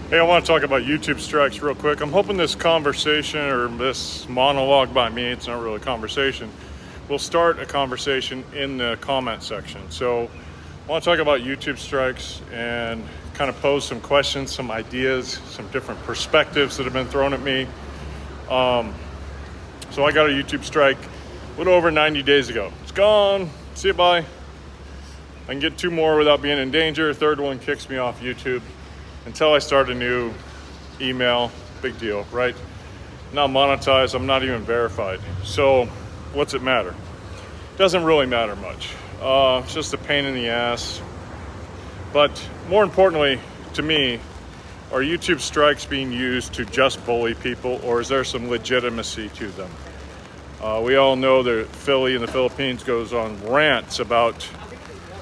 Hey, I want to talk about YouTube strikes real quick. I'm hoping this conversation or this monologue by me, it's not really a conversation, will start a conversation in the comment section. So I want to talk about YouTube strikes and kind of pose some questions, some ideas, some different perspectives that have been thrown at me. So I got a YouTube strike a little over 90 days ago. It's gone. See you, bye. I can get two more without being in danger. Third one kicks me off YouTube until I start a new email. Big deal, right? Not monetized. I'm not even verified. So what's it matter? Doesn't really matter much. It's just a pain in the ass. But more importantly to me, are YouTube strikes being used to just bully people, or is there some legitimacy to them? We all know that Philly in the Philippines goes on rants about,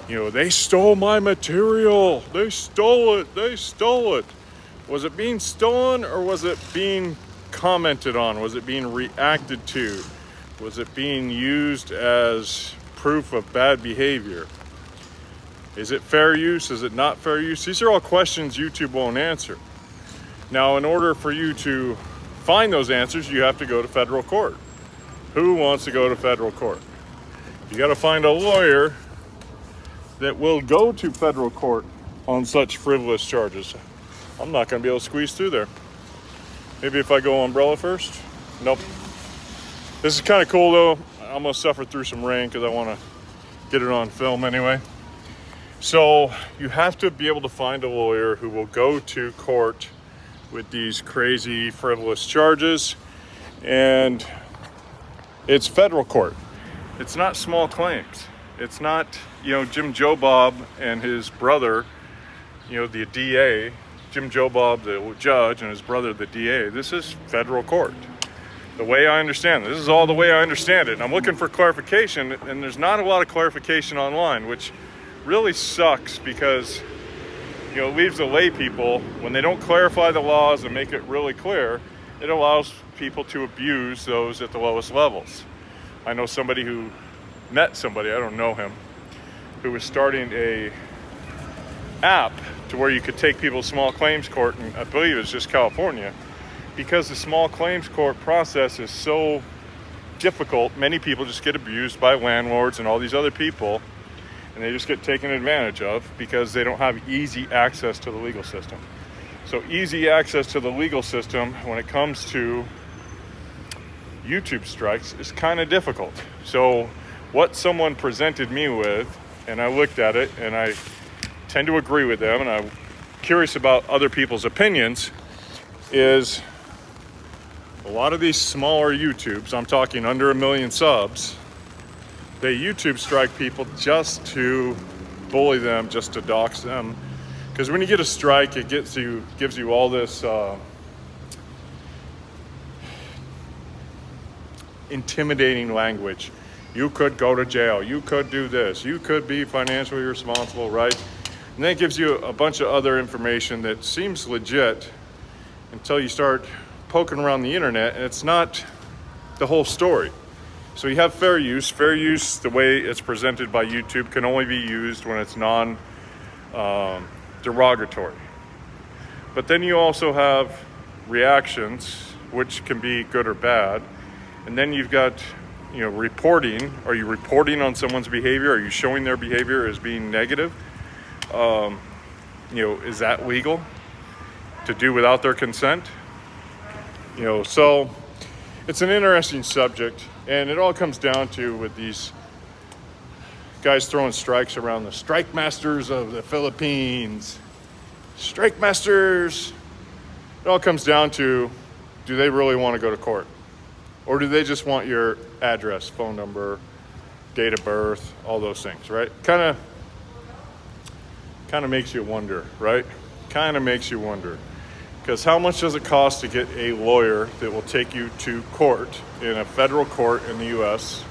they stole my material. They stole it. They stole it. Was it being stolen, or was it being commented on? Was it being reacted to? Was it being used as proof of bad behavior? Is it fair use? Is it not fair use? These are all questions YouTube won't answer. Now, in order for you to find those answers, you have to go to federal court. Who wants to go to federal court? You got to find a lawyer that will go to federal court on such frivolous charges. I'm not going to be able to squeeze through there. Maybe if I go umbrella first? Nope. This is kind of cool though. I'm going to suffer through some rain because I want to get it on film anyway. So you have to be able to find a lawyer who will go to court with these crazy frivolous charges, and it's federal court. It's not small claims. It's not, Jim Joe Bob and his brother, the DA, Jim Joe Bob, the judge, and his brother, the DA. This is federal court. The way I understand it. This is all the way I understand it. And I'm looking for clarification, and there's not a lot of clarification online, which really sucks because, it leaves the lay people, when they don't clarify the laws and make it really clear, it allows people to abuse those at the lowest levels. I know somebody who met somebody, I don't know him, who was starting a app to where you could take people to small claims court, and I believe it's just California, because the small claims court process is so difficult. Many people just get abused by landlords and all these other people, and they just get taken advantage of because they don't have easy access to the legal system. So easy access to the legal system when it comes to YouTube strikes is kind of difficult. So what someone presented me with, and I looked at it, and I tend to agree with them, and I'm curious about other people's opinions, is a lot of these smaller YouTubes, I'm talking under 1 million subs, they YouTube strike people just to bully them, just to dox them. Because when you get a strike, it gives you all this intimidating language. You could go to jail. You could do this. You could be financially responsible, right? And then it gives you a bunch of other information that seems legit until you start poking around the internet, and it's not the whole story. So you have fair use. Fair use, the way it's presented by YouTube, can only be used when it's non-derogatory. But then you also have reactions, which can be good or bad. And then you've got, reporting. Are you reporting on someone's behavior? Are you showing their behavior as being negative? Is that legal to do without their consent? So it's an interesting subject, and it all comes down to, with these guys throwing strikes around, the strike masters of the Philippines. Strike masters. It all comes down to, do they really want to go to court? Or do they just want your address, phone number, date of birth, all those things, right? Kind of makes you wonder, right? Kind of makes you wonder. Because how much does it cost to get a lawyer that will take you to court in a federal court in the U.S.?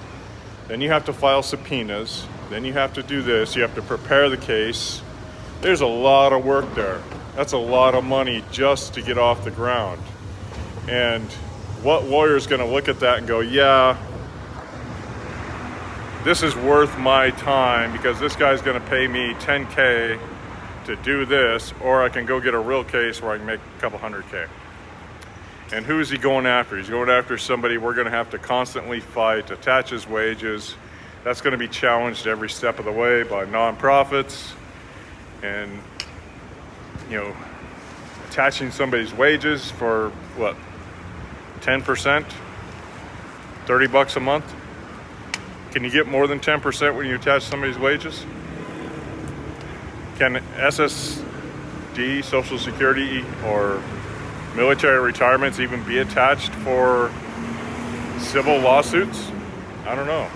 Then you have to file subpoenas. Then you have to do this. You have to prepare the case. There's a lot of work there. That's a lot of money just to get off the ground. And what lawyer is going to look at that and go, yeah, this is worth my time because this guy's going to pay me $10K to do this, or I can go get a real case where I can make a couple $100K. And who is he going after? He's going after somebody we're going to have to constantly fight, attach his wages. That's going to be challenged every step of the way by nonprofits and, you know, attaching somebody's wages for what, 10%, $30 a month? Can you get more than 10% when you attach somebody's wages? Can SSD, Social Security, or military retirements even be attached for civil lawsuits? I don't know.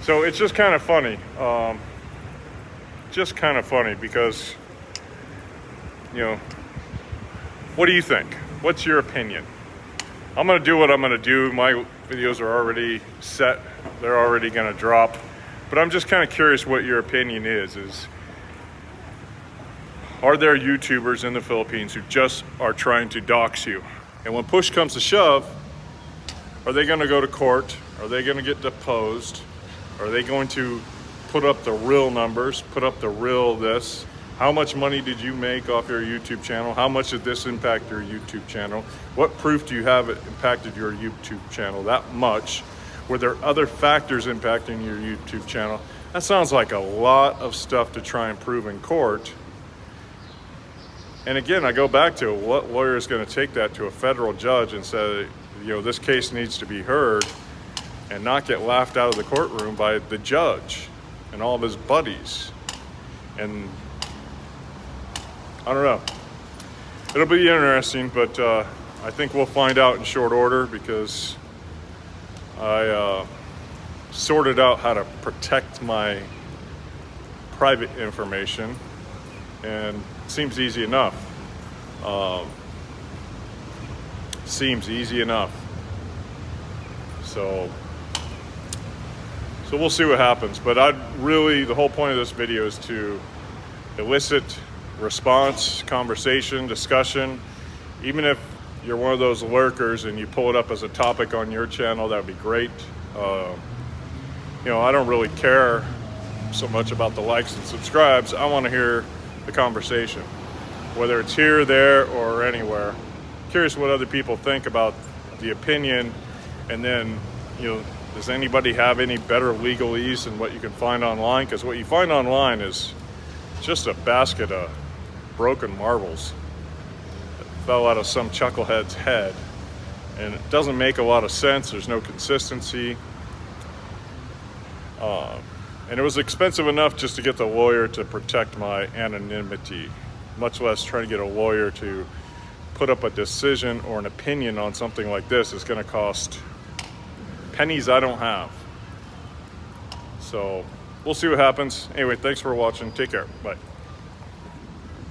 So it's just kind of funny. Because, you know, what do you think? What's your opinion? I'm going to do what I'm going to do. My videos are already set. They're already going to drop. But I'm just kind of curious what your opinion is. Are there YouTubers in the Philippines who just are trying to dox you? And when push comes to shove, are they going to go to court? Are they going to get deposed? Are they going to put up the real numbers, put up the real this? How much money did you make off your YouTube channel? How much did this impact your YouTube channel? What proof do you have it impacted your YouTube channel that much? Were there other factors impacting your YouTube channel? That sounds like a lot of stuff to try and prove in court. And again, I go back to what lawyer is going to take that to a federal judge and say, you know, this case needs to be heard, and not get laughed out of the courtroom by the judge and all of his buddies. And I don't know. It'll be interesting, but I think we'll find out in short order, because I sorted out how to protect my private information, and it seems easy enough. So we'll see what happens. But the whole point of this video is to elicit response, conversation, discussion. Even if you're one of those lurkers and you pull it up as a topic on your channel, that would be great. You know, I don't really care so much about the likes and subscribes. I want to hear the conversation, whether it's here, there, or anywhere. Curious what other people think about the opinion. And then, you know, does anybody have any better legalese than what you can find online? Because what you find online is just a basket of broken marbles that fell out of some chucklehead's head, and it doesn't make a lot of sense. There's no consistency, and it was expensive enough just to get the lawyer to protect my anonymity, much less trying to get a lawyer to put up a decision or an opinion on something like this. Is going to cost pennies I don't have. So we'll see what happens. Anyway, thanks for watching. Take care. Bye.